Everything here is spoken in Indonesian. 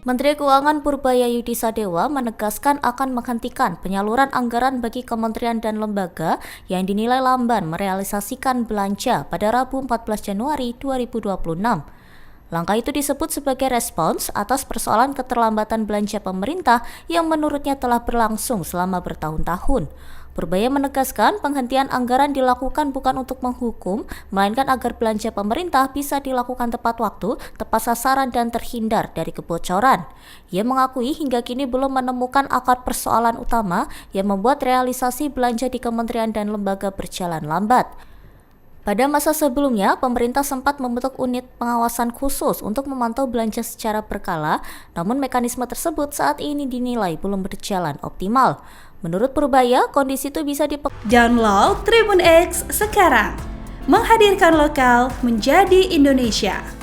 Menteri Keuangan Purbaya Yudhisadewa menegaskan akan menghentikan penyaluran anggaran bagi kementerian dan lembaga yang dinilai lamban merealisasikan belanja pada Rabu 14 Januari 2026. Langkah itu disebut sebagai respons atas persoalan keterlambatan belanja pemerintah yang menurutnya telah berlangsung selama bertahun-tahun. Purbaya menegaskan penghentian anggaran dilakukan bukan untuk menghukum, melainkan agar belanja pemerintah bisa dilakukan tepat waktu, tepat sasaran, dan terhindar dari kebocoran. Ia mengakui hingga kini belum menemukan akar persoalan utama yang membuat realisasi belanja di kementerian dan lembaga berjalan lambat. Pada masa sebelumnya, pemerintah sempat membentuk unit pengawasan khusus untuk memantau belanja secara berkala, namun mekanisme tersebut saat ini dinilai belum berjalan optimal. Menurut Purbaya, kondisi itu bisa Download Tribun X sekarang, menghadirkan lokal menjadi Indonesia.